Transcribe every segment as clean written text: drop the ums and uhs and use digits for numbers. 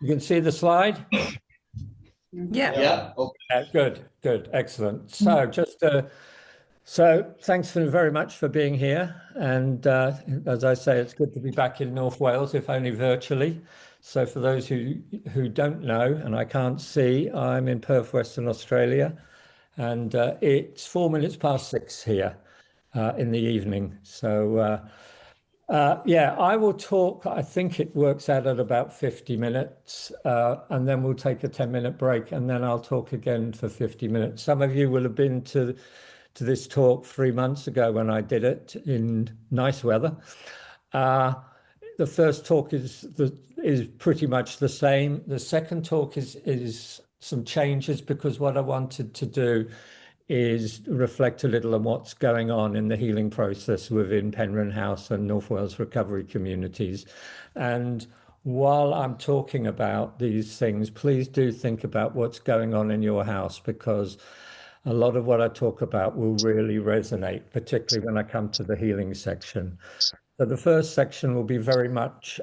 You can see the slide? Yeah. Yeah. Okay. Good, excellent. So thanks very much for being here. And as I say, it's good to be back in North Wales, if only virtually. So for those who don't know, and I can't see, I'm in Perth, Western Australia, and it's 4 minutes past 6 here in the evening. So yeah, I will talk. I think it works out at about 50 minutes, and then we'll take a 10-minute break, and then I'll talk again for 50 minutes. Some of you will have been to this talk 3 months ago when I did it in nice weather. The first talk is pretty much the same. The second talk is some changes because what I wanted to do is reflect a little on what's going on in the healing process within Penrhyn House and North Wales recovery communities. And while I'm talking about these things, please do think about what's going on in your house, because a lot of what I talk about will really resonate, particularly when I come to the healing section. So the first section will be very much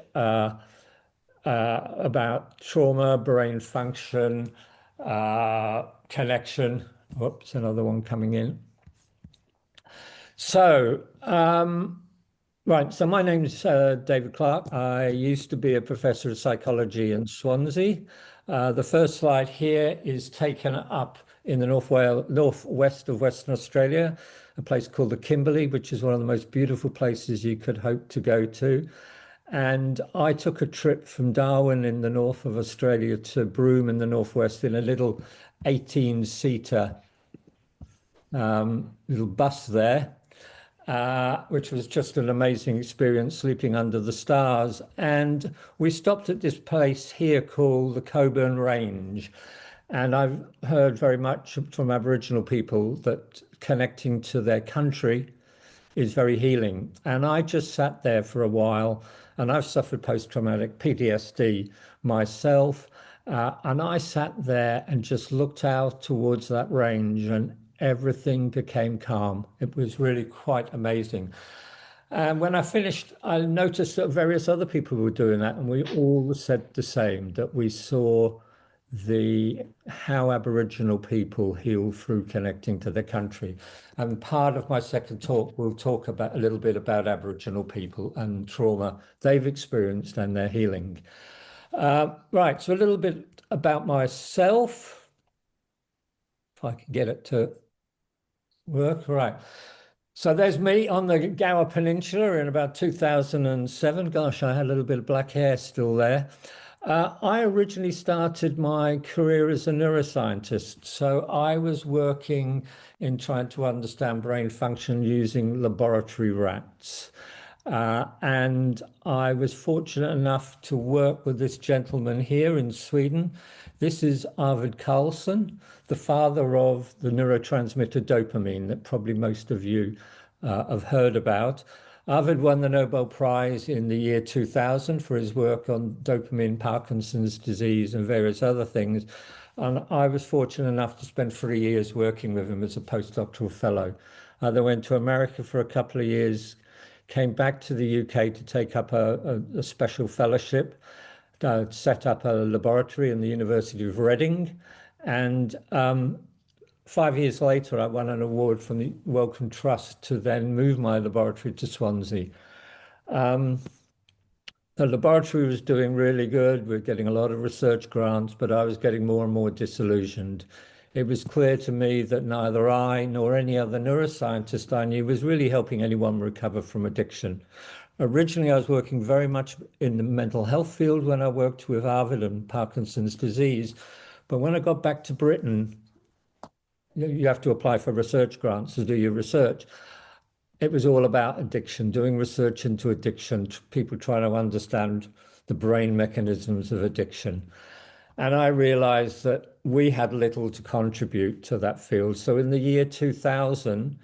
about trauma, brain function, connection. Whoops, another one coming in. So, right, so my name is David Clark. I used to be a professor of psychology in Swansea. The first slide here is taken up in the northwest of Western Australia, a place called the Kimberley, which is one of the most beautiful places you could hope to go to. And I took a trip from Darwin in the north of Australia to Broome in the northwest in a little 18-seater little bus there, which was just an amazing experience, sleeping under the stars. And we stopped at this place here called the Coburn Range. And I've heard very much from Aboriginal people that connecting to their country is very healing. And I just sat there for a while, and I've suffered post-traumatic PTSD myself. And I sat there and just looked out towards that range, and everything became calm. It was really quite amazing. And when I finished, I noticed that various other people were doing that, and we all said the same, that we saw how Aboriginal people heal through connecting to their country. And part of my second talk will talk about a little bit about Aboriginal people and trauma they've experienced and their healing. Right, so a little bit about myself, if I can get it to work. Right. So there's me on the Gower Peninsula in about 2007. Gosh, I had a little bit of black hair still there. I originally started my career as a neuroscientist. So I was working in trying to understand brain function using laboratory rats. And I was fortunate enough to work with this gentleman here in Sweden. This is Arvid Carlsson, the father of the neurotransmitter dopamine that probably most of you have heard about. Arvid won the Nobel Prize in the year 2000 for his work on dopamine, Parkinson's disease, and various other things. And I was fortunate enough to spend 3 years working with him as a postdoctoral fellow. I then went to America for a couple of years, came back to the UK to take up a special fellowship, set up a laboratory in the University of Reading. And 5 years later, I won an award from the Wellcome Trust to then move my laboratory to Swansea. The laboratory was doing really good. We're getting a lot of research grants, but I was getting more and more disillusioned. It was clear to me that neither I nor any other neuroscientist I knew was really helping anyone recover from addiction. Originally, I was working very much in the mental health field when I worked with Arvid and Parkinson's disease. But when I got back to Britain, you have to apply for research grants to do your research. It was all about addiction, doing research into addiction, people trying to understand the brain mechanisms of addiction. And I realized that we had little to contribute to that field. So in the year 2000,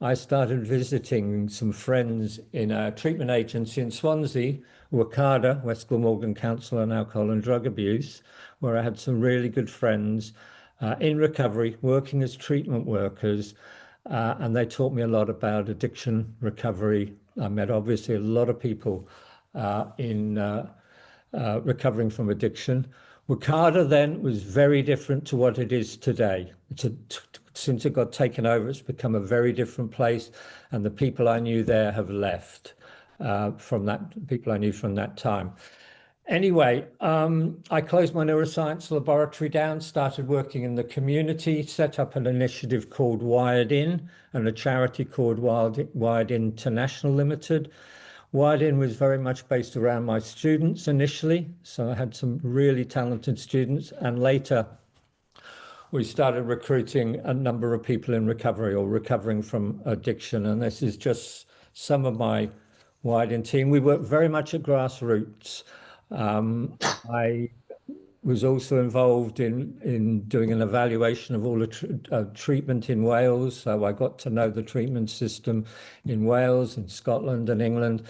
I started visiting some friends in a treatment agency in Swansea, WCADA, West Glamorgan Council on Alcohol and Drug Abuse, where I had some really good friends in recovery, working as treatment workers. And they taught me a lot about addiction recovery. I met obviously a lot of people in recovering from addiction. Wakada then was very different to what it is today. Since it got taken over, it's become a very different place, and the people I knew there have left from that, people I knew from that time. Anyway, I closed my neuroscience laboratory down, started working in the community, set up an initiative called Wired In and a charity called Wired International Limited. Wired In was very much based around my students initially, so I had some really talented students, and later we started recruiting a number of people in recovery or recovering from addiction, and this is just some of my Wired In team. We work very much at grassroots. I was also involved in doing an evaluation of all the treatment in Wales. So I got to know the treatment system in Wales, in Scotland and England,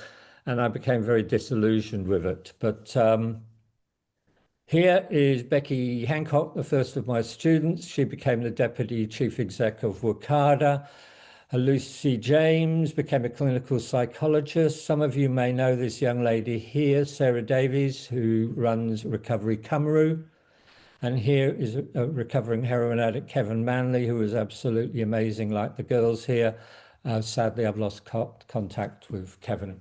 and I became very disillusioned with it. But here is Becky Hancock, the first of my students. She became the Deputy Chief Exec of WCADA. Lucy James became a clinical psychologist. Some of you may know this young lady here, Sarah Davies, who runs Recovery Cymru. And here is a recovering heroin addict, Kevin Manley, who was absolutely amazing, like the girls here. Sadly, I've lost contact with Kevin.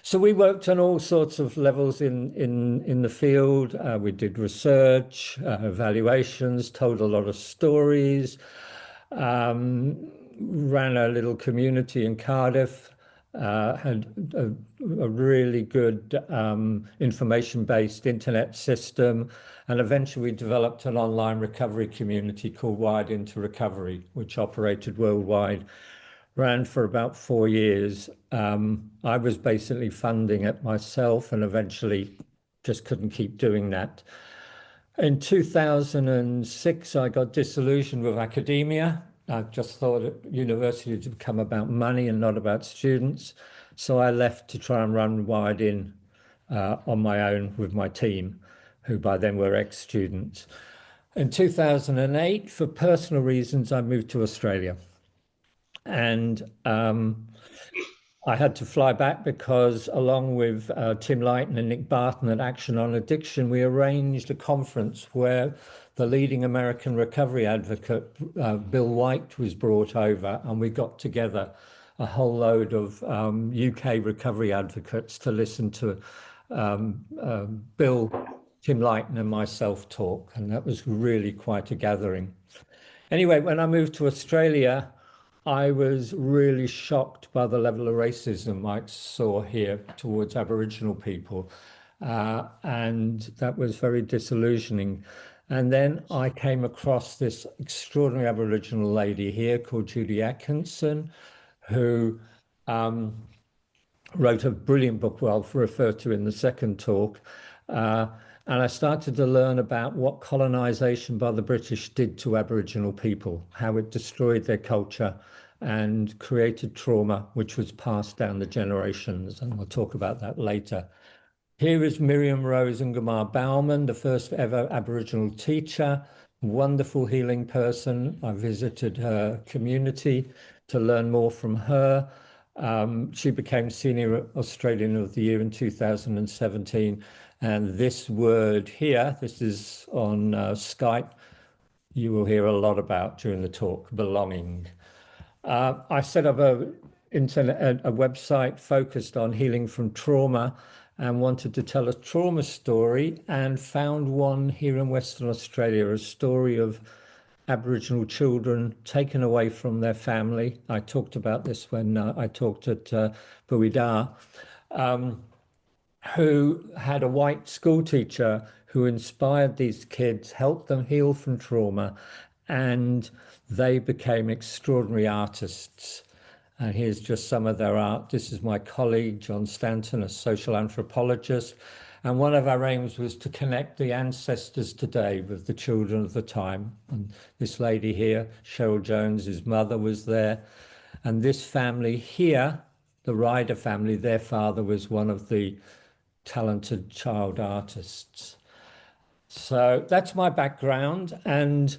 So we worked on all sorts of levels in the field. We did research, evaluations, told a lot of stories, ran a little community in Cardiff, had a really good information-based internet system, and eventually we developed an online recovery community called Wired Into Recovery, which operated worldwide, ran for about 4 years. I was basically funding it myself and eventually just couldn't keep doing that. In 2006, I got disillusioned with academia. I just thought university had become about money and not about students. So I left to try and run Wired In on my own with my team, who by then were ex-students. In 2008, for personal reasons, I moved to Australia. And I had to fly back because, along with Tim Lighton and Nick Barton at Action on Addiction, we arranged a conference where the leading American recovery advocate, Bill White, was brought over, and we got together a whole load of UK recovery advocates to listen to Bill, Tim Lighton, and myself talk, and that was really quite a gathering. Anyway, when I moved to Australia, I was really shocked by the level of racism I saw here towards Aboriginal people. And that was very disillusioning. And then I came across this extraordinary Aboriginal lady here called Judy Atkinson, who wrote a brilliant book, well, I'll refer to in the second talk. And I started to learn about what colonization by the British did to Aboriginal people, how it destroyed their culture and created trauma, which was passed down the generations. And we'll talk about that later. Here is Miriam Rose Ngamar Bauman, the first ever Aboriginal teacher, wonderful healing person. I visited her community to learn more from her. She became Senior Australian of the Year in 2017. And this word here, this is on Skype, you will hear a lot about during the talk, belonging. I set up a website focused on healing from trauma and wanted to tell a trauma story, and found one here in Western Australia, a story of Aboriginal children taken away from their family. I talked about this when I talked at Buida, who had a white school teacher who inspired these kids, helped them heal from trauma, and they became extraordinary artists. And here's just some of their art. This is my colleague, John Stanton, a social anthropologist. And one of our aims was to connect the ancestors today with the children of the time. And this lady here, Cheryl Jones, his mother was there. And this family here, the Ryder family, their father was one of the talented child artists. So that's my background. And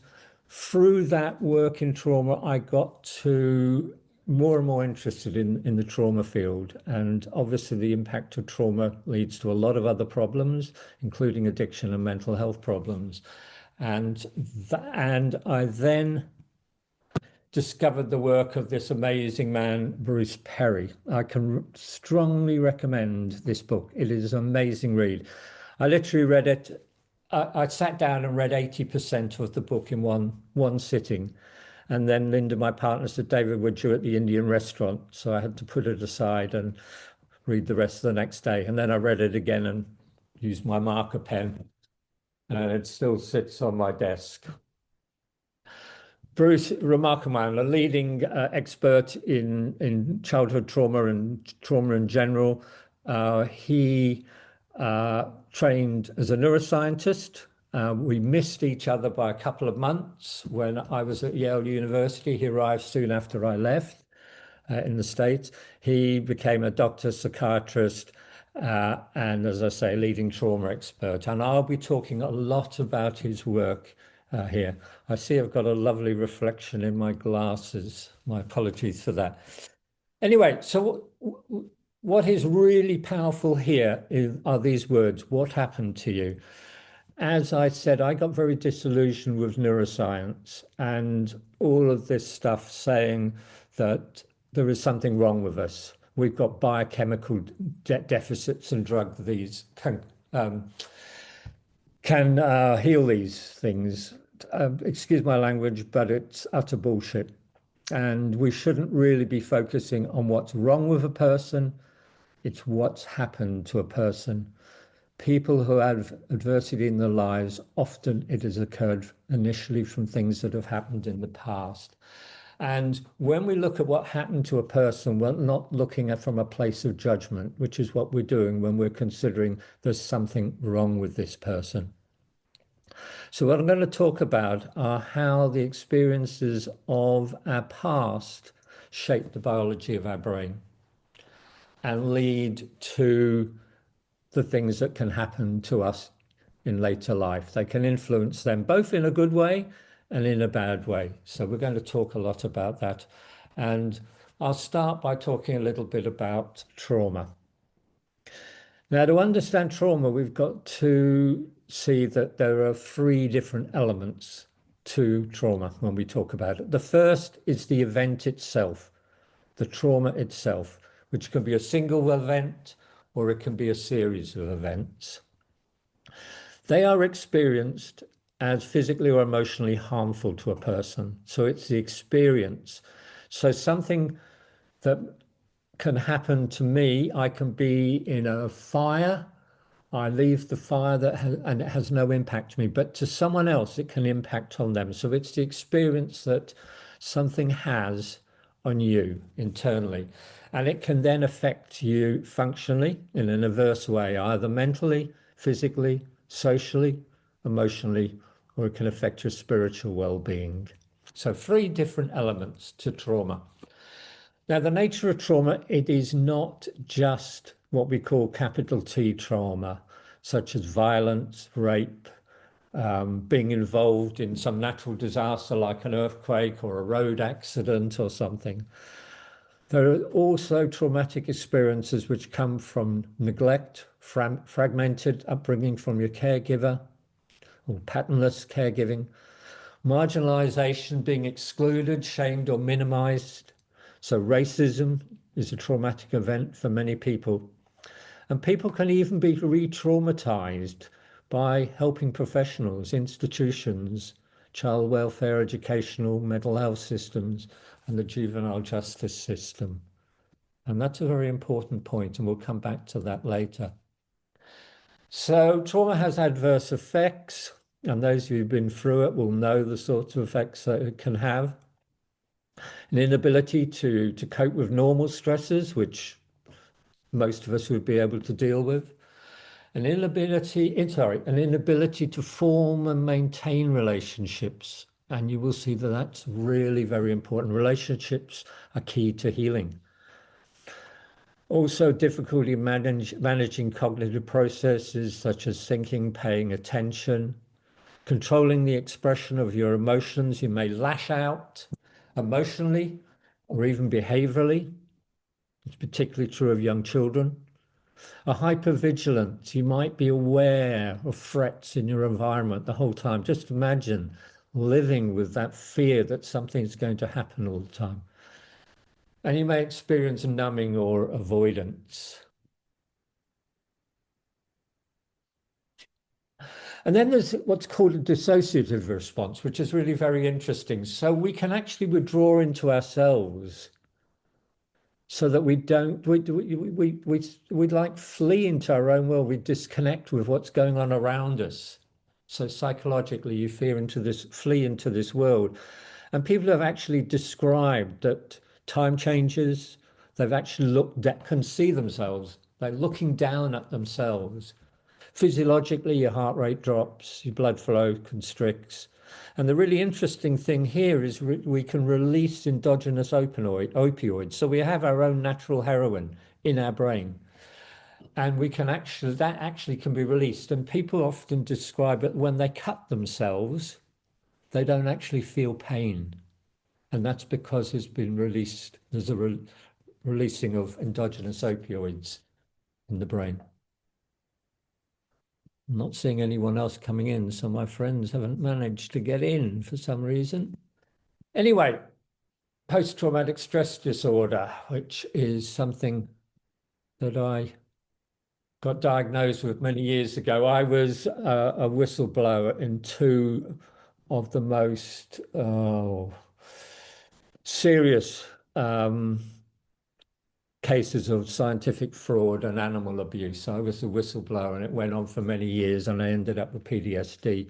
through that work in trauma, I got to more and more interested in the trauma field, and obviously the impact of trauma leads to a lot of other problems, including addiction and mental health problems. And I then discovered the work of this amazing man, Bruce Perry. I can strongly recommend this book. It is an amazing read. I literally read it. I sat down and read 80% of the book in one sitting. And then Linda, my partner, said, David, would you at the Indian restaurant? So I had to put it aside and read the rest the next day. And then I read it again and used my marker pen. And it still sits on my desk. Bruce, remarkable man, a leading expert in childhood trauma and trauma in general. He trained as a neuroscientist. We missed each other by a couple of months when I was at Yale University. He arrived soon after I left in the States. He became a doctor, psychiatrist, and as I say, leading trauma expert. And I'll be talking a lot about his work here. I see I've got a lovely reflection in my glasses. My apologies for that. Anyway, so what is really powerful here are these words, what happened to you? As I said, I got very disillusioned with neuroscience and all of this stuff saying that there is something wrong with us. We've got biochemical deficits and drugs these can heal these things. Excuse my language, but it's utter bullshit. And we shouldn't really be focusing on what's wrong with a person. It's what's happened to a person. People who have adversity in their lives, often it has occurred initially from things that have happened in the past. And when we look at what happened to a person, we're not looking at from a place of judgment, which is what we're doing when we're considering there's something wrong with this person. So what I'm going to talk about are how the experiences of our past shape the biology of our brain and lead to the things that can happen to us in later life. They can influence them both in a good way and in a bad way. So we're going to talk a lot about that. And I'll start by talking a little bit about trauma. Now, to understand trauma, we've got to see that there are three different elements to trauma when we talk about it. The first is the event itself, the trauma itself, which can be a single event or it can be a series of events. They are experienced as physically or emotionally harmful to a person. So it's the experience. So something that can happen to me, I can be in a fire, I leave the fire and it has no impact to me, but to someone else it can impact on them. So it's the experience that something has on you internally, and it can then affect you functionally in an adverse way, either mentally, physically, socially, emotionally, or it can affect your spiritual well-being. So three different elements to trauma. Now, the nature of trauma, it is not just what we call capital T trauma, such as violence, rape, being involved in some natural disaster like an earthquake or a road accident or something. There are also traumatic experiences which come from neglect, fragmented upbringing from your caregiver, or patternless caregiving, marginalization, being excluded, shamed, or minimized. So racism is a traumatic event for many people. And people can even be re-traumatized by helping professionals, institutions, child welfare, educational, mental health systems, and the juvenile justice system. And that's a very important point, and we'll come back to that later. So trauma has adverse effects, and those who've been through it will know the sorts of effects that it can have. An inability to cope with normal stresses, which most of us would be able to deal with. An inability to form and maintain relationships. And you will see that that's really very important. Relationships are key to healing. Also, difficulty managing cognitive processes such as thinking, paying attention, controlling the expression of your emotions. You may lash out emotionally or even behaviorally. It's particularly true of young children. A hypervigilance, you might be aware of threats in your environment the whole time. Just imagine living with that fear that something's going to happen all the time. And you may experience numbing or avoidance. And then there's what's called a dissociative response, which is really very interesting. So we can actually withdraw into ourselves so that we don't, we like flee into our own world. We disconnect with what's going on around us. So psychologically, you flee into this world. And people have actually described that time changes. They've actually can see themselves. They're looking down at themselves. Physiologically, your heart rate drops, your blood flow constricts. And the really interesting thing here is we can release endogenous opioids. So we have our own natural heroin in our brain. And that actually can be released. And people often describe it when they cut themselves, they don't actually feel pain. And that's because it's been released. There's a releasing of endogenous opioids in the brain. I'm not seeing anyone else coming in, so my friends haven't managed to get in for some reason. Anyway, post-traumatic stress disorder, which is something that I got diagnosed with many years ago. I was a whistleblower in two of the most serious cases of scientific fraud and animal abuse. I was a whistleblower and it went on for many years and I ended up with PTSD.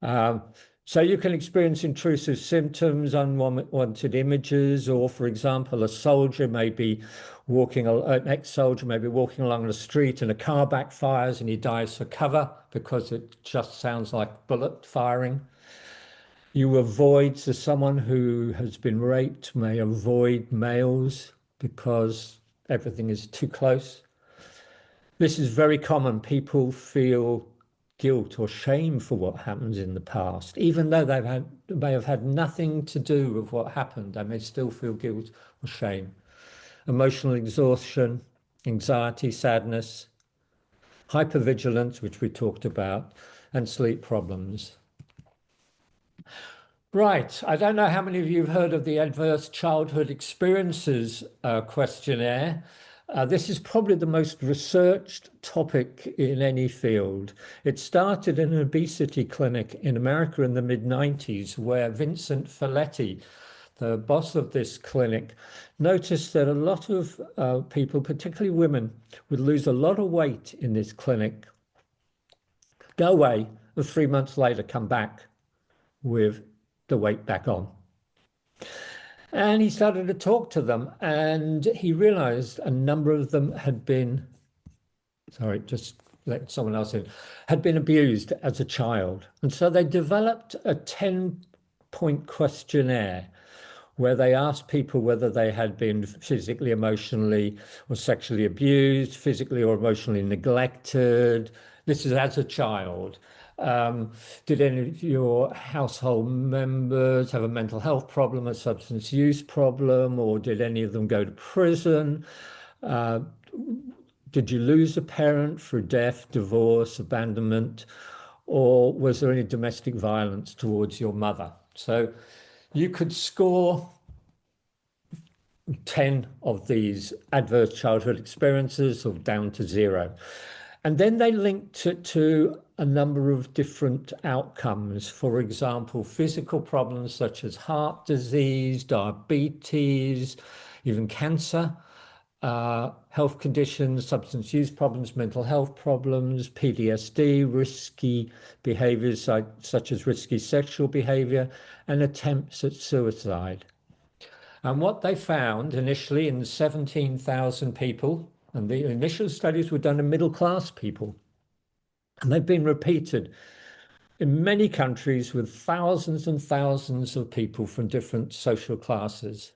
So you can experience intrusive symptoms, unwanted images, or for example, an ex-soldier may be walking along the street and a car backfires and he dives for cover because it just sounds like bullet firing. So someone who has been raped may avoid males because everything is too close. This is very common. People feel guilt or shame for what happens in the past, even though may have had nothing to do with what happened. They may still feel guilt or shame. Emotional exhaustion, anxiety, sadness, hypervigilance, which we talked about, and sleep problems. Right. I don't know how many of you have heard of the Adverse Childhood Experiences questionnaire. This is probably the most researched topic in any field. It started in an obesity clinic in America in the mid-90s, where Vincent Folletti, the boss of this clinic, noticed that a lot of people, particularly women, would lose a lot of weight in this clinic, go away, and 3 months later come back with the weight back on. And he started to talk to them and he realized a number of them had been, sorry, just let someone else in, had been abused as a child. And so they developed a 10-point questionnaire where they asked people whether they had been physically, emotionally, or sexually abused, physically or emotionally neglected. This is as a child. Did any of your household members have a mental health problem, a substance use problem, or did any of them go to prison? Did you lose a parent through death, divorce, abandonment, or was there any domestic violence towards your mother? So you could score 10 of these adverse childhood experiences or down to 0. And then they linked it to a number of different outcomes. For example, physical problems such as heart disease, diabetes, even cancer, health conditions, substance use problems, mental health problems, PTSD, risky behaviors such as risky sexual behavior, and attempts at suicide. And what they found initially in 17,000 people, and the initial studies were done in middle-class people, and they've been repeated in many countries with thousands and thousands of people from different social classes.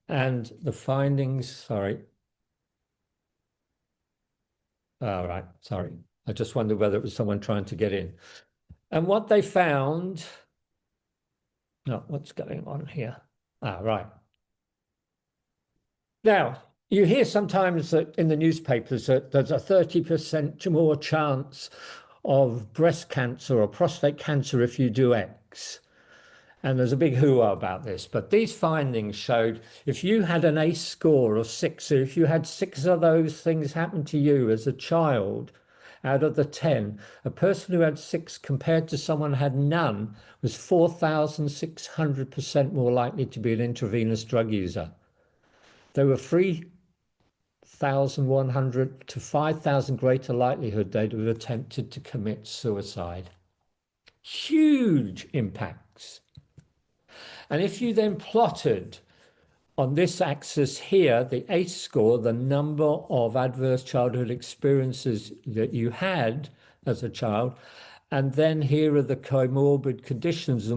And the findings, sorry. All right, sorry. I just wondered whether it was someone trying to get in. And what they found, no, what's going on here? Right. Now, you hear sometimes that in the newspapers that there's a 30% more chance of breast cancer or prostate cancer if you do X. And there's a big hoo-ha about this. But these findings showed if you had an ACE score of 6, so if you had 6 of those things happen to you as a child out of the 10, a person who had 6 compared to someone who had none was 4,600% more likely to be an intravenous drug user. They were 3,100 to 5,000 greater likelihood they'd have attempted to commit suicide. Huge impacts. And if you then plotted on this axis here, the ACE score, the number of adverse childhood experiences that you had as a child, and then here are the comorbid conditions, the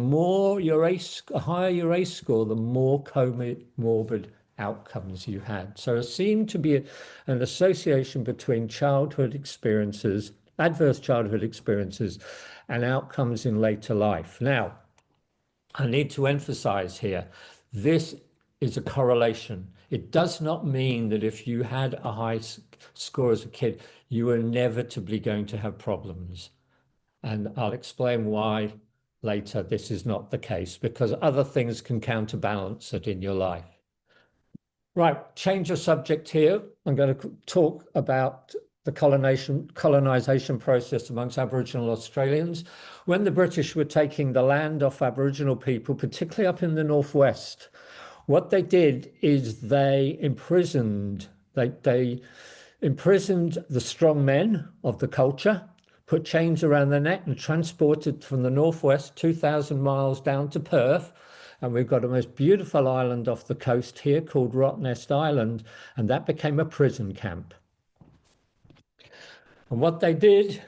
higher your ACE score, the more comorbid outcomes you had. So it seemed to be an association between childhood experiences, adverse childhood experiences, and outcomes in later life. Now, I need to emphasize here, this is a correlation. It does not mean that if you had a high score as a kid, you were inevitably going to have problems. And I'll explain why later this is not the case, because other things can counterbalance it in your life. Right, change of subject here. I'm going to talk about the colonization process amongst Aboriginal Australians. When the British were taking the land off Aboriginal people, particularly up in the northwest, what they did is they imprisoned the strong men of the culture, put chains around their neck and transported from the northwest 2,000 miles down to Perth. And we've got a most beautiful island off the coast here called Rottnest Island, and that became a prison camp. And what they did,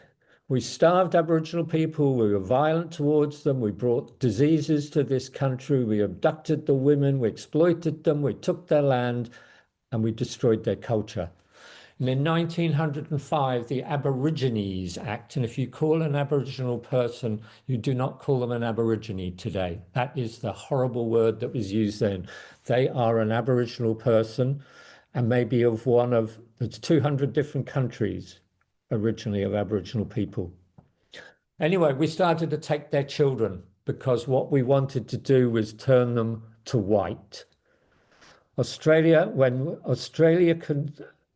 we starved Aboriginal people, we were violent towards them, we brought diseases to this country, we abducted the women, we exploited them, we took their land, and we destroyed their culture. And in 1905, the Aborigines Act, and if you call an Aboriginal person, you do not call them an Aborigine today. That is the horrible word that was used then. They are an Aboriginal person and maybe of one of, it's 200 different countries originally of Aboriginal people. Anyway, we started to take their children because what we wanted to do was turn them to white.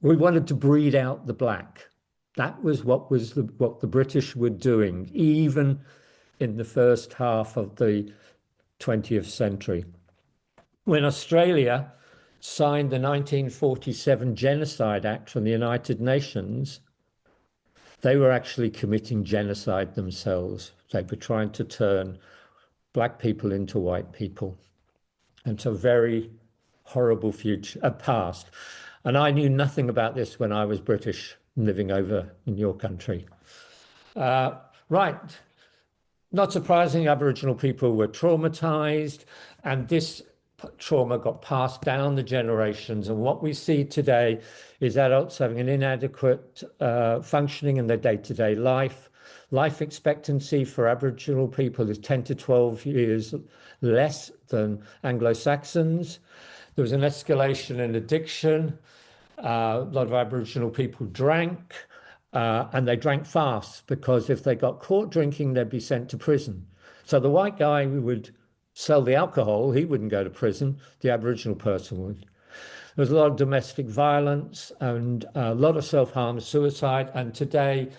We wanted to breed out the black. That was what the British were doing, even in the first half of the 20th century. When Australia signed the 1947 Genocide Act from the United Nations, they were actually committing genocide themselves. They were trying to turn black people into white people. And it's a very horrible past. And I knew nothing about this when I was British living over in your country. Right. Not surprising, Aboriginal people were traumatized, and this trauma got passed down the generations. And what we see today is adults having an inadequate functioning in their day-to-day life. Life expectancy for Aboriginal people is 10 to 12 years less than Anglo-Saxons. There was an escalation in addiction. A lot of Aboriginal people drank, and they drank fast because if they got caught drinking, they'd be sent to prison. So the white guy who would sell the alcohol, he wouldn't go to prison. The Aboriginal person would. There was a lot of domestic violence and a lot of self-harm, suicide. And today,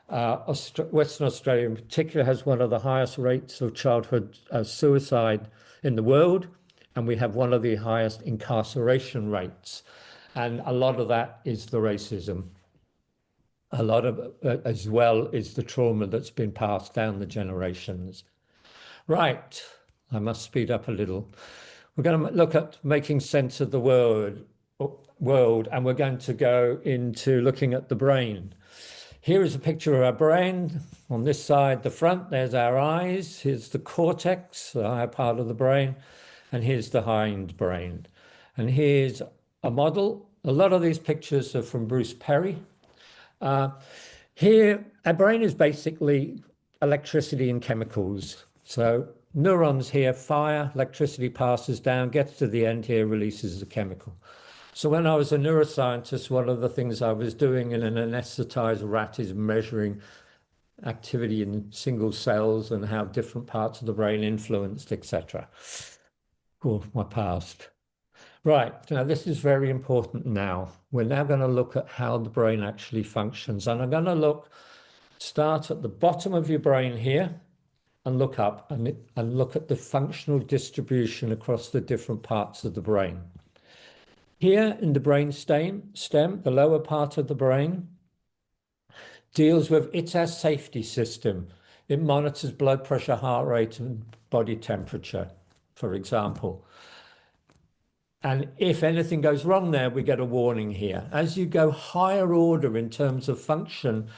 Western Australia in particular has one of the highest rates of childhood suicide in the world. And we have one of the highest incarceration rates. And a lot of that is the racism. A lot of it as well is the trauma that's been passed down the generations. Right, I must speed up a little. We're going to look at making sense of the world, and we're going to go into looking at the brain. Here is a picture of our brain. On this side, the front, there's our eyes. Here's the cortex, the higher part of the brain. And here's the hind brain. And here's a model. A lot of these pictures are from Bruce Perry. Here, our brain is basically electricity and chemicals. So neurons here fire, electricity passes down, gets to the end here, releases a chemical. So when I was a neuroscientist, one of the things I was doing in an anesthetized rat is measuring activity in single cells and how different parts of the brain influenced, etc. Oh, my past. Right, now this is very important now. We're now going to look at how the brain actually functions. And I'm going to start at the bottom of your brain here and look up and look at the functional distribution across the different parts of the brain. Here in the brain stem, the lower part of the brain deals with it's our safety system. It monitors blood pressure, heart rate, and body temperature, for example. And if anything goes wrong there, we get a warning here. As you go higher order in terms of function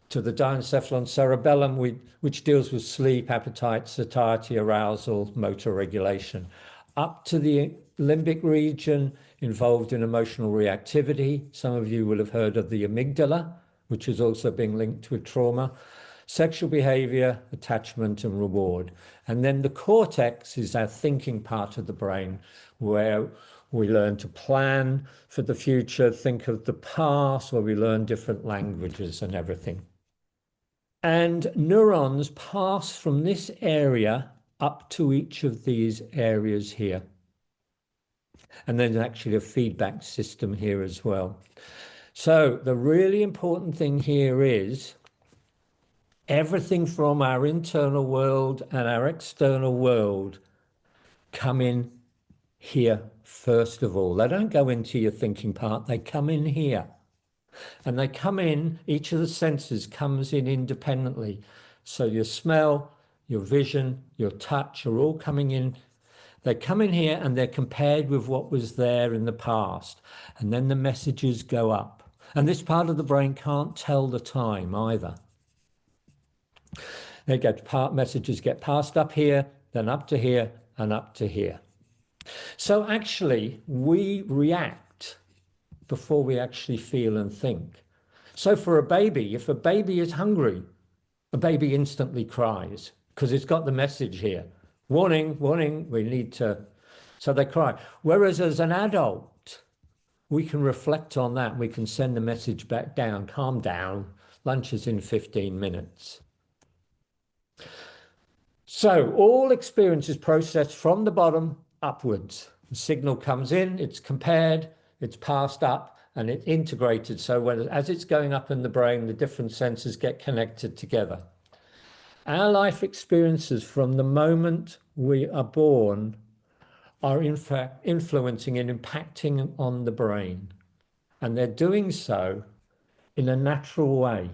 to the diencephalon cerebellum, which deals with sleep, appetite, satiety, arousal, motor regulation, up to the limbic region involved in emotional reactivity. Some of you will have heard of the amygdala, which is also being linked with trauma, sexual behavior, attachment, and reward. And then the cortex is our thinking part of the brain, where we learn to plan for the future, think of the past, where we learn different languages and everything. And neurons pass from this area up to each of these areas here. And there's actually a feedback system here as well. So the really important thing here is everything from our internal world and our external world come in here first of all. They don't go into your thinking part, they come in here. And they come in, each of the senses comes in independently. So your smell, your vision, your touch are all coming in. They come in here and they're compared with what was there in the past. And then the messages go up. And this part of the brain can't tell the time either. Messages get passed up here, then up to here, and up to here. So actually, we react before we actually feel and think. So for a baby, if a baby is hungry, a baby instantly cries because it's got the message here. Warning, warning, we need to. So they cry. Whereas as an adult, we can reflect on that. We can send the message back down, calm down, lunch is in 15 minutes. So all experience is processed from the bottom upwards. The signal comes in, it's compared, it's passed up, and it's integrated. So as it's going up in the brain, the different senses get connected together. Our life experiences from the moment we are born are in fact influencing and impacting on the brain. And they're doing so in a natural way.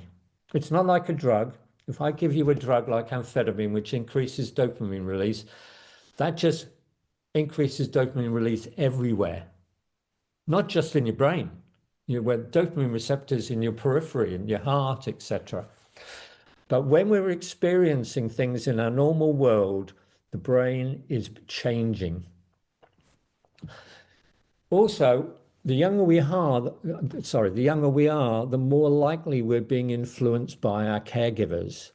It's not like a drug. If I give you a drug like amphetamine, which increases dopamine release, that just increases dopamine release everywhere, not just in your brain. Where dopamine receptors in your periphery, in your heart, etc. But when we're experiencing things in our normal world, the brain is changing. Also, the younger we are, the more likely we're being influenced by our caregivers.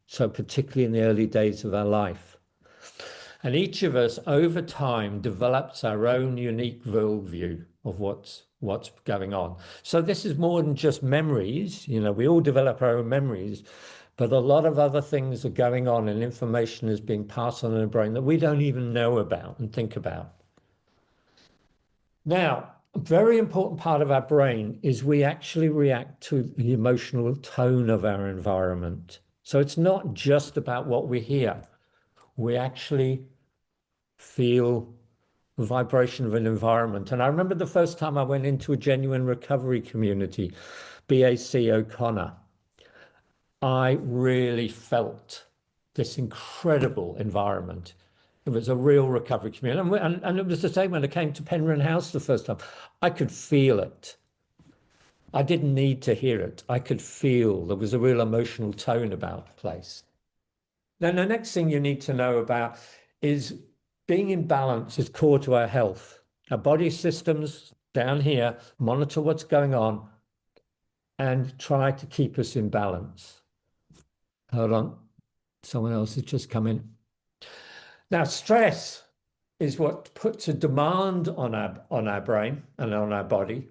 So particularly in the early days of our life. And each of us over time develops our own unique worldview of what's going on. So this is more than just memories. We all develop our own memories, but a lot of other things are going on and information is being passed on in the brain that we don't even know about and think about. Now, a very important part of our brain is we actually react to the emotional tone of our environment. So it's not just about what we hear. We actually feel the vibration of an environment. And I remember the first time I went into a genuine recovery community, BAC O'Connor, I really felt this incredible environment. It was a real recovery community. And it was the same when I came to Penrhyn House the first time. I could feel it. I didn't need to hear it. I could feel there was a real emotional tone about the place. Then the next thing you need to know about is being in balance is core to our health. Our body systems down here monitor what's going on and try to keep us in balance. Hold on, someone else has just come in. Now, stress is what puts a demand on our brain and on our body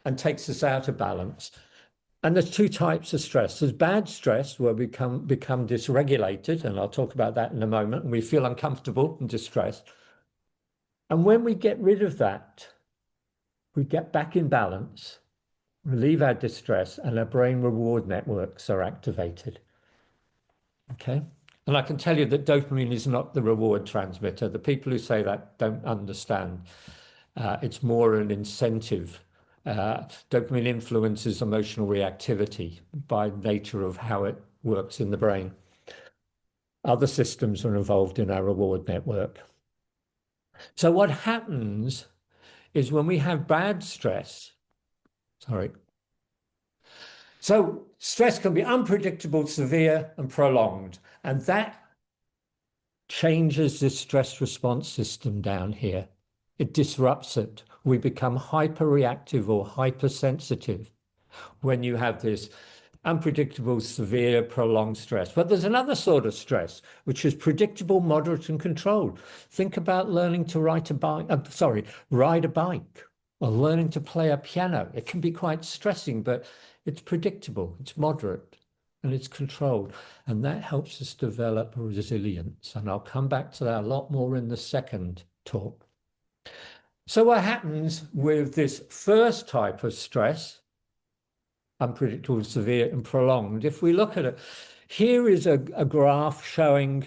and takes us out of balance. And there's two types of stress. There's bad stress where we become dysregulated, and I'll talk about that in a moment, and we feel uncomfortable and distressed. And when we get rid of that, we get back in balance, relieve our distress, and our brain reward networks are activated. Okay. And I can tell you that dopamine is not the reward transmitter. The people who say that don't understand. It's more an incentive. Dopamine influences emotional reactivity by nature of how it works in the brain. Other systems are involved in our reward network. So what happens is when we have bad stress, so stress can be unpredictable, severe, and prolonged, and that changes the stress response system down here. It disrupts it. We become hyperreactive or hypersensitive when you have this unpredictable, severe, prolonged stress. But there's another sort of stress, which is predictable, moderate, and controlled. Think about learning to ride a bike, or learning to play a piano. It can be quite stressing, but it's predictable, it's moderate, and it's controlled. And that helps us develop resilience. And I'll come back to that a lot more in the second talk. So what happens with this first type of stress, unpredictable, severe, and prolonged, if we look at it, here is a graph showing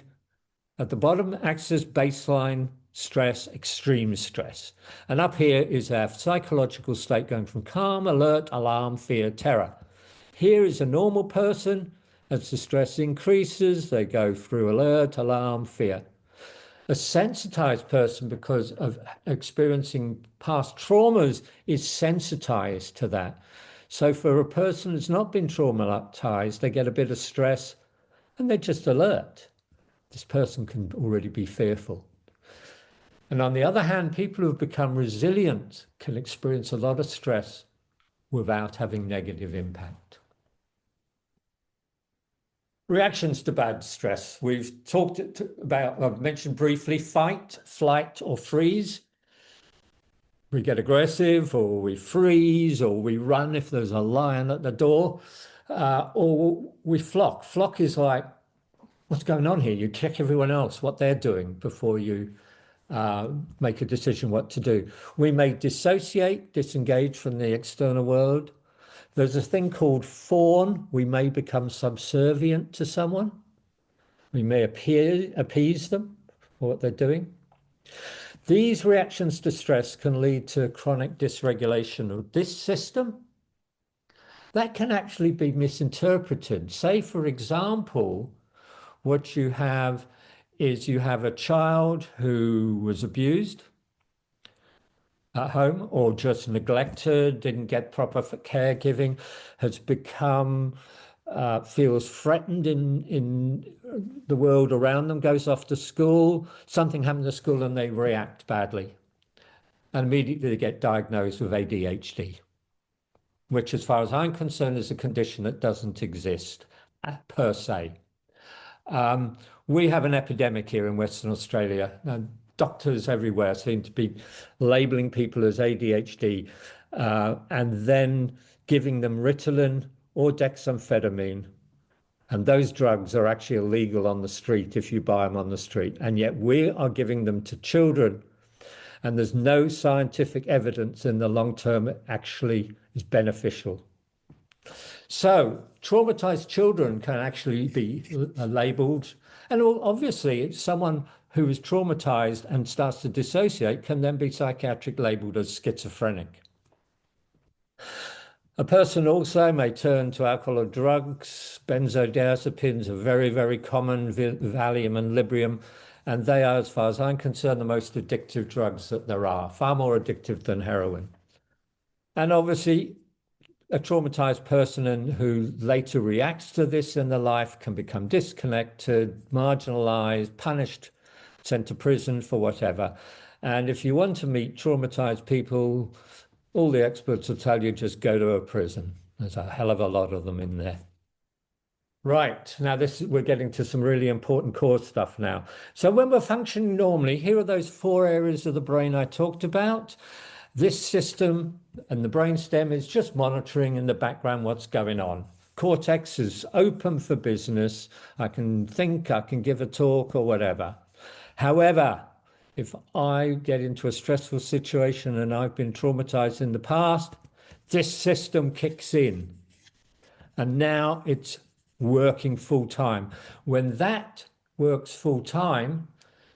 at the bottom axis baseline stress, extreme stress. And up here is our psychological state going from calm, alert, alarm, fear, terror. Here is a normal person. As the stress increases, they go through alert, alarm, fear. A sensitized person, because of experiencing past traumas, is sensitized to that. So for a person who's not been traumatized, they get a bit of stress and they're just alert. This person can already be fearful. And on the other hand, people who've become resilient can experience a lot of stress without having negative impact. Reactions to bad stress. We've talked about, I've mentioned briefly, fight, flight, or freeze. We get aggressive, or we freeze, or we run if there's a lion at the door, or we flock. Flock is like, what's going on here? You check everyone else, what they're doing before you make a decision what to do. We may dissociate, disengage from the external world. There's a thing called fawn. We may become subservient to someone. We may appease them for what they're doing. These reactions to stress can lead to chronic dysregulation of this system. That can actually be misinterpreted. Say, for example, what you have is you have a child who was abused at home or just neglected, didn't get proper caregiving, has become, feels threatened in the world around them, goes off to school, something happened to school and they react badly. And immediately they get diagnosed with ADHD, which as far as I'm concerned is a condition that doesn't exist per se. We have an epidemic here in Western Australia. Doctors everywhere seem to be labeling people as ADHD and then giving them Ritalin or dexamphetamine. And those drugs are actually illegal on the street if you buy them on the street. And yet we are giving them to children. And there's no scientific evidence in the long term it actually is beneficial. So traumatized children can actually be labeled. And obviously, someone who is traumatized and starts to dissociate can then be psychiatric labeled as schizophrenic. A person also may turn to alcohol or drugs. Benzodiazepines are very, very common, Valium and Librium, and they are, as far as I'm concerned, the most addictive drugs that there are, far more addictive than heroin. And obviously, a traumatized person who later reacts to this in their life can become disconnected, marginalized, punished, sent to prison for whatever. And if you want to meet traumatized people, all the experts will tell you just go to a prison. There's a hell of a lot of them in there. Right. Now we're getting to some really important core stuff now. So when we're functioning normally, here are those four areas of the brain I talked about. This system and the brainstem is just monitoring in the background what's going on. Cortex is open for business. I can think, I can give a talk or whatever. However, if I get into a stressful situation and I've been traumatized in the past, this system kicks in. And now it's working full time. When that works full time,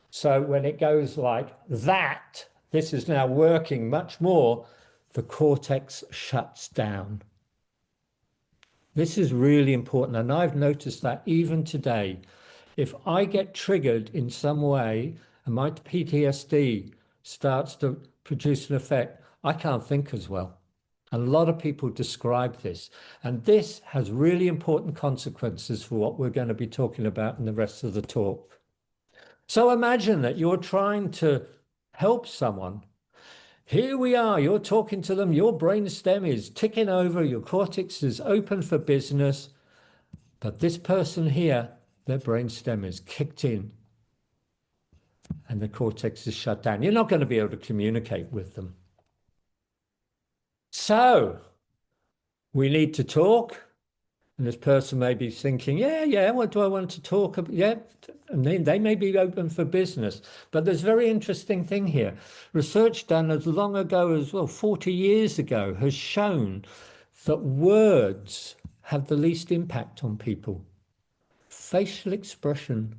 so when it goes like that, this is now working much more, the cortex shuts down. This is really important. And I've noticed that even today, if I get triggered in some way and my PTSD starts to produce an effect, I can't think as well. A lot of people describe this, and this has really important consequences for what we're going to be talking about in the rest of the talk. So imagine that you're trying to help someone. Here we are, you're talking to them, your brainstem is ticking over, your cortex is open for business, but this person here, their brainstem is kicked in and the cortex is shut down. You're not going to be able to communicate with them. So we need to talk. And this person may be thinking, yeah, what do I want to talk about? Yeah, and they may be open for business. But there's a very interesting thing here. Research done as long ago as, well, 40 years ago, has shown that words have the least impact on people. Facial expression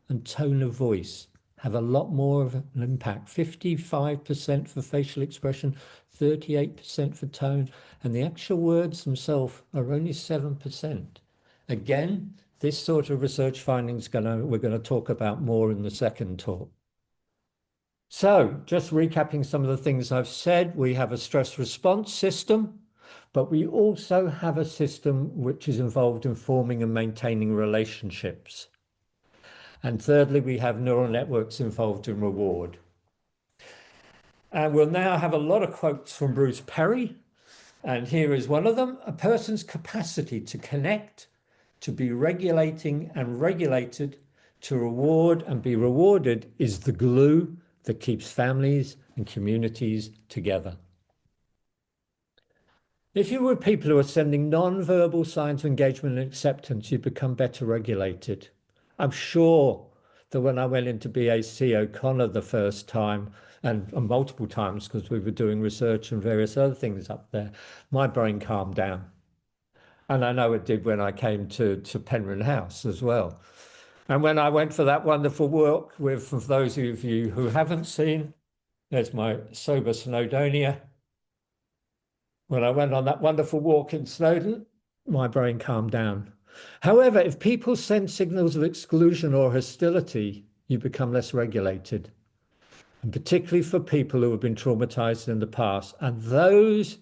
and tone of voice have a lot more of an impact. 55% for facial expression, 38% for tone, and the actual words themselves are only 7%. Again, this sort of research findings we're going to talk about more in the second talk. So just recapping some of the things I've said, we have a stress response system, but we also have a system which is involved in forming and maintaining relationships. And thirdly, we have neural networks involved in reward. And we'll now have a lot of quotes from Bruce Perry. And here is one of them. A person's capacity to connect, to be regulating and regulated, to reward and be rewarded is the glue that keeps families and communities together. If you were people who are sending non-verbal signs of engagement and acceptance, you become better regulated. I'm sure that when I went into BAC O'Connor the first time, and multiple times because we were doing research and various other things up there, my brain calmed down. And I know it did when I came to Penrhyn House as well. And when I went for that wonderful walk with, for those of you who haven't seen, there's my sober Snowdonia. When I went on that wonderful walk in Snowdon, my brain calmed down. However, if people send signals of exclusion or hostility, you become less regulated. And particularly for people who have been traumatized in the past. And those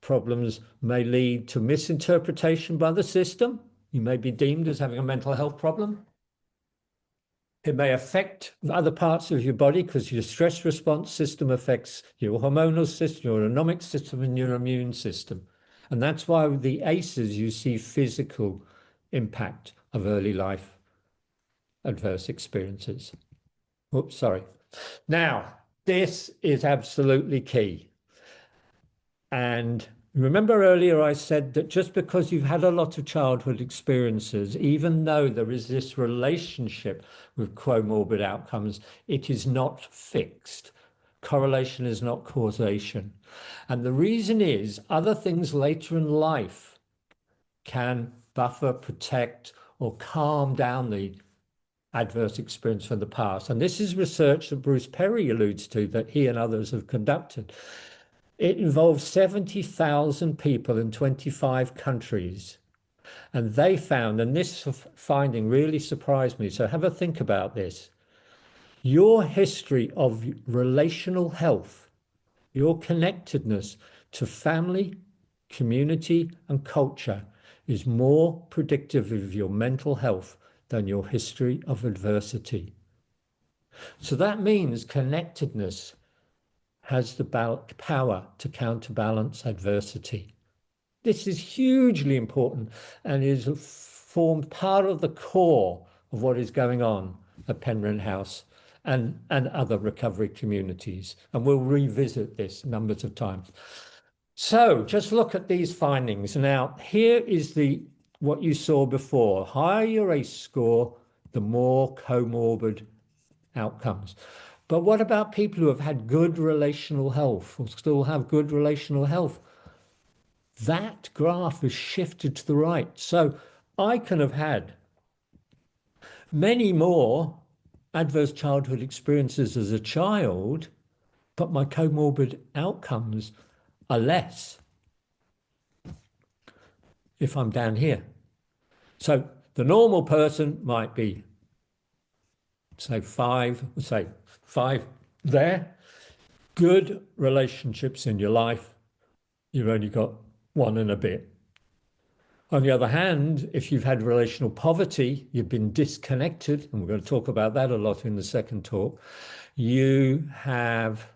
problems may lead to misinterpretation by the system. You may be deemed as having a mental health problem. It may affect other parts of your body because your stress response system affects your hormonal system, your autonomic system, and your immune system. And that's why with the ACEs, you see physical impact of early life adverse experiences. Oops, sorry. Now, this is absolutely key. And remember earlier I said that just because you've had a lot of childhood experiences, even though there is this relationship with comorbid outcomes, it is not fixed. Correlation is not causation. And the reason is other things later in life can buffer, protect, or calm down the adverse experience from the past. And this is research that Bruce Perry alludes to that he and others have conducted. It involves 70,000 people in 25 countries. And they found, and this finding really surprised me, so have a think about this. Your history of relational health, your connectedness to family, community, and culture is more predictive of your mental health than your history of adversity. So that means connectedness has the power to counterbalance adversity. This is hugely important and is formed part of the core of what is going on at Penrhyn House and other recovery communities. And we'll revisit this numbers of times. So just look at these findings. Now, here is what you saw before. Higher your ACE score, the more comorbid outcomes. But what about people who have had good relational health or still have good relational health? That graph is shifted to the right. So I can have had many more adverse childhood experiences as a child, but my comorbid outcomes are less if I'm down here. So the normal person might be, say five there. Good relationships in your life, you've only got one and a bit. On the other hand, if you've had relational poverty, you've been disconnected, and we're going to talk about that a lot in the second talk, you have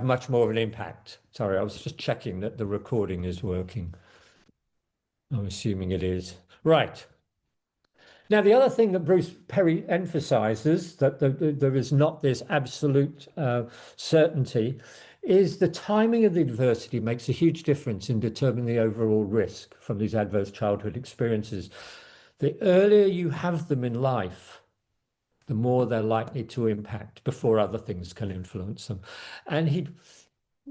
much more of an impact. Sorry, I was just checking that the recording is working. I'm assuming it is. Right. Now, the other thing that Bruce Perry emphasizes, that there is not this absolute certainty, is the timing of the adversity makes a huge difference in determining the overall risk from these adverse childhood experiences. The earlier you have them in life, the more they're likely to impact before other things can influence them. And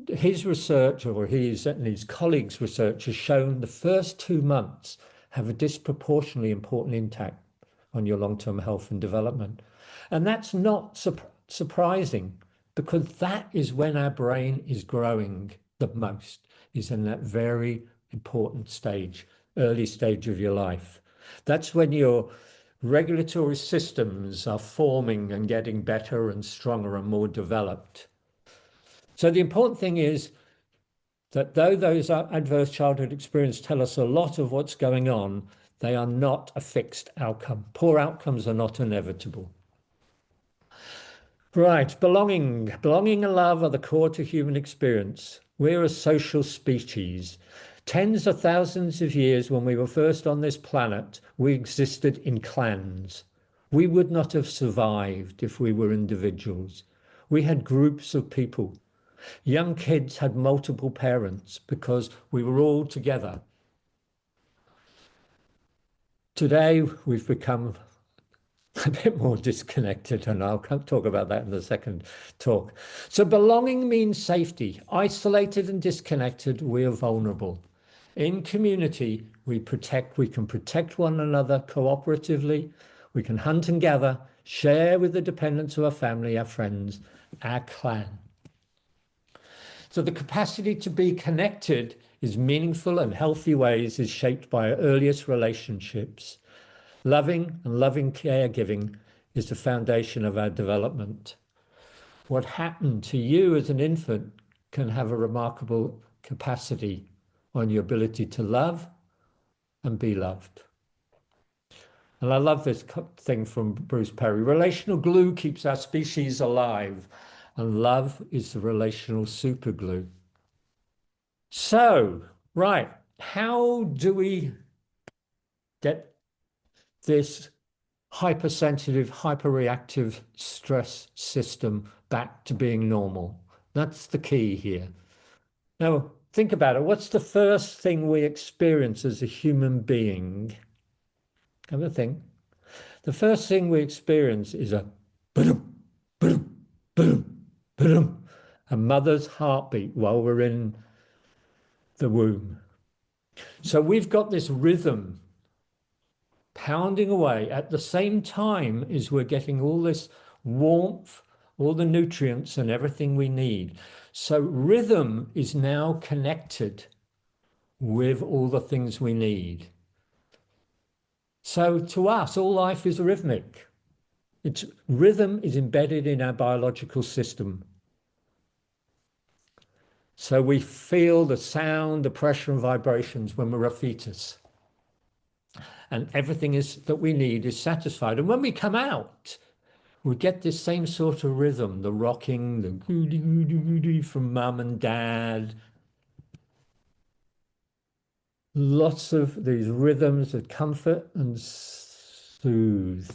his research, or his and his colleagues' research, has shown the first 2 months have a disproportionately important impact on your long-term health and development. And that's not surprising, because that is when our brain is growing the most, is in that very important stage, early stage of your life. That's when your regulatory systems are forming and getting better and stronger and more developed. So the important thing is that though those adverse childhood experiences tell us a lot of what's going on, they are not a fixed outcome. Poor outcomes are not inevitable. Right, belonging and love are the core to human experience. We're a social species. Tens of thousands of years when we were first on this planet, we existed in clans. We would not have survived if we were individuals. We had groups of people. Young kids had multiple parents because we were all together. Today, we've become a bit more disconnected, and I'll talk about that in the second talk. So belonging means safety. Isolated and disconnected, we are vulnerable. In community, we can protect one another cooperatively. We can hunt and gather, share with the dependents of our family, our friends, our clan. So the capacity to be connected in meaningful and healthy ways is shaped by our earliest relationships. Loving and loving caregiving is the foundation of our development. What happened to you as an infant can have a remarkable capacity on your ability to love and be loved. And I love this thing from Bruce Perry. Relational glue keeps our species alive, and love is the relational superglue. So, right, how do we get this hypersensitive, hyperreactive stress system back to being normal? That's the key here. Now, think about it. What's the first thing we experience as a human being? Have a think. The first thing we experience is a boom, boom, boom, boom, a mother's heartbeat while we're in the womb. So we've got this rhythm pounding away at the same time as we're getting all this warmth, all the nutrients and everything we need. So rhythm is now connected with all the things we need. So to us, all life is rhythmic. Rhythm is embedded in our biological system. So we feel the sound, the pressure and vibrations when we're a fetus. And everything that we need is satisfied. And when we come out, we get this same sort of rhythm, the rocking, the goody goody goody from mum and dad. lots of these rhythms of comfort and soothe.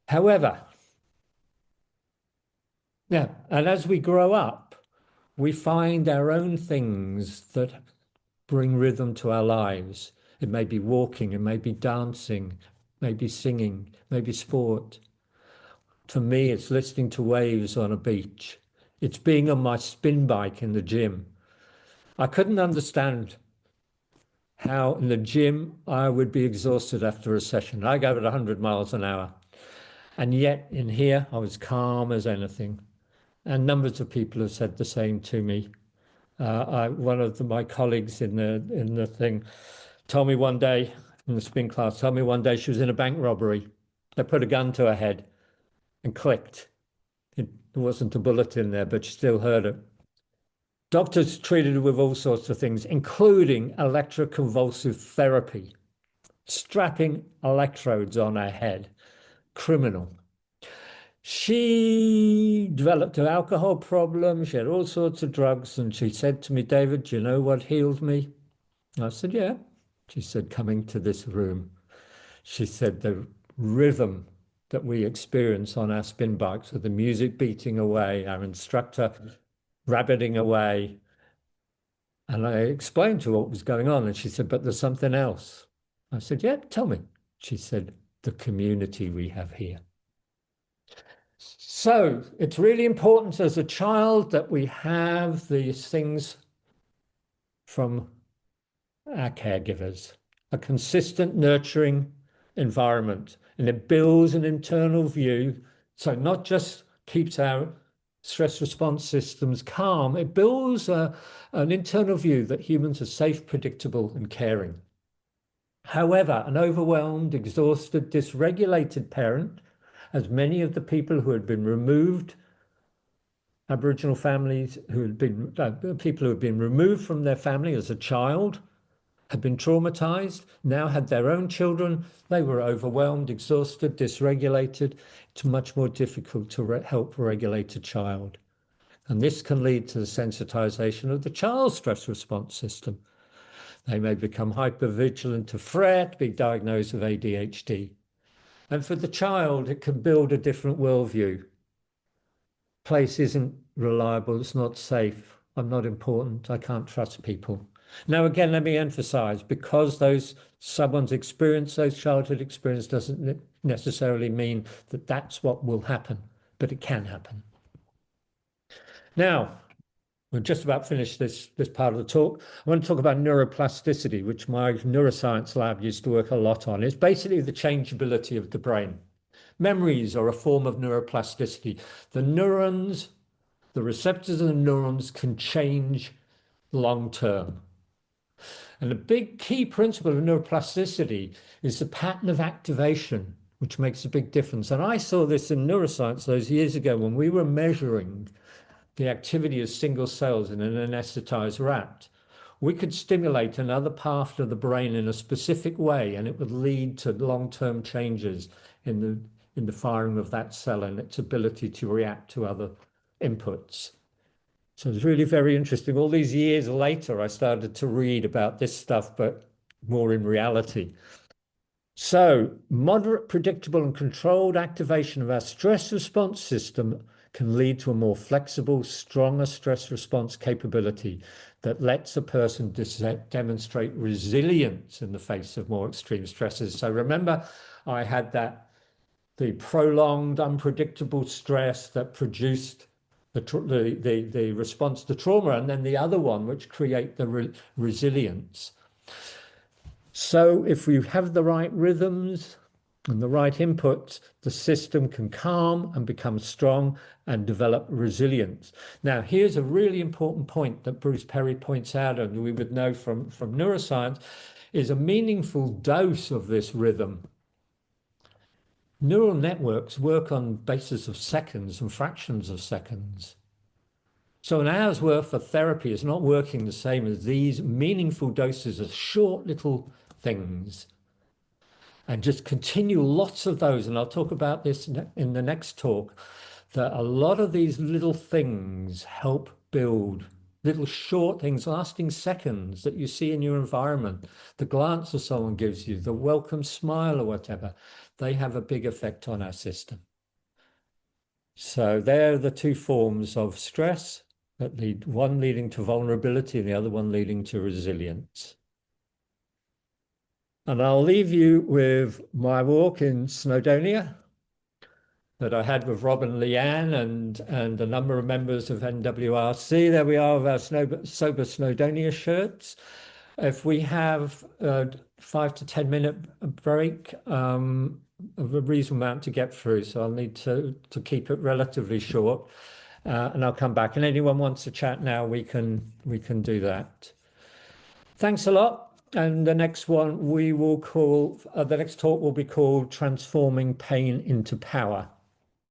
However, yeah, and as we grow up, we find our own things that bring rhythm to our lives. It may be walking, it may be dancing, maybe singing, maybe sport. For me, it's listening to waves on a beach. It's being on my spin bike in the gym. I couldn't understand how in the gym I would be exhausted after a session. I go at 100 miles an hour. And yet in here, I was calm as anything. And numbers of people have said the same to me. One of my colleagues in the thing told me one day in the spin class, told me one day she was in a bank robbery. They put a gun to her head and clicked. There wasn't a bullet in there, but she still heard it. Doctors treated her with all sorts of things, including electroconvulsive therapy, strapping electrodes on her head. Criminal. She developed an alcohol problem. She had all sorts of drugs. And she said to me, David, do you know what healed me? I said, yeah. She said, coming to this room. She said, the rhythm that we experience on our spin bikes with the music beating away, our instructor rabbiting away. And I explained to her what was going on. And she said, but there's something else. I said, yeah, tell me. She said, the community we have here. So it's really important as a child that we have these things from our caregivers, a consistent nurturing environment, and it builds an internal view. So not just keeps our stress response systems calm, it builds an internal view that humans are safe, predictable, and caring. However, an overwhelmed, exhausted, dysregulated parent, as many of the people who had been removed, Aboriginal families who had been, people who had been removed from their family as a child, had been traumatized, now had their own children. They were overwhelmed, exhausted, dysregulated. It's much more difficult to help regulate a child. And this can lead to the sensitization of the child's stress response system. They may become hypervigilant to fret, be diagnosed with ADHD. And for the child, it can build a different worldview. Place isn't reliable, it's not safe, I'm not important, I can't trust people. Now, again, let me emphasize, because someone's experienced those childhood experience doesn't necessarily mean that that's what will happen, but it can happen. Now, we're just about finished this part of the talk. I want to talk about neuroplasticity, which my neuroscience lab used to work a lot on. It's basically the changeability of the brain. Memories are a form of neuroplasticity. The neurons, the receptors in the neurons can change long term. And a big key principle of neuroplasticity is the pattern of activation, which makes a big difference. And I saw this in neuroscience those years ago when we were measuring the activity of single cells in an anesthetized rat. We could stimulate another part of the brain in a specific way, and it would lead to long-term changes in the firing of that cell and its ability to react to other inputs. So it's really very interesting. All these years later, I started to read about this stuff, but more in reality. So moderate, predictable, and controlled activation of our stress response system can lead to a more flexible, stronger stress response capability that lets a person demonstrate resilience in the face of more extreme stresses. So remember, I had the prolonged, unpredictable stress that produced the response to trauma, and then the other one, which create the resilience. So if we have the right rhythms and the right inputs, the system can calm and become strong and develop resilience. Now, here's a really important point that Bruce Perry points out, and we would know from neuroscience, is a meaningful dose of this rhythm. Neural networks work on basis of seconds and fractions of seconds. So an hour's worth of therapy is not working the same as these meaningful doses of short little things. And just continue lots of those. And I'll talk about this in the next talk, that a lot of these little things help build little short things lasting seconds that you see in your environment, the glance that someone gives you, the welcome smile or whatever, they have a big effect on our system. So they're the two forms of stress that lead, one leading to vulnerability and the other one leading to resilience. And I'll leave you with my walk in Snowdonia that I had with Rob and Leanne and a number of members of NWRC. There we are with our Sober Snowdonia shirts. If we have a 5 to 10 minute break, of a reasonable amount to get through, so I'll need to keep it relatively short, and I'll come back. And anyone wants to chat now, we can do that. Thanks a lot. And the next one we will call, the next talk will be called Transforming Pain into Power.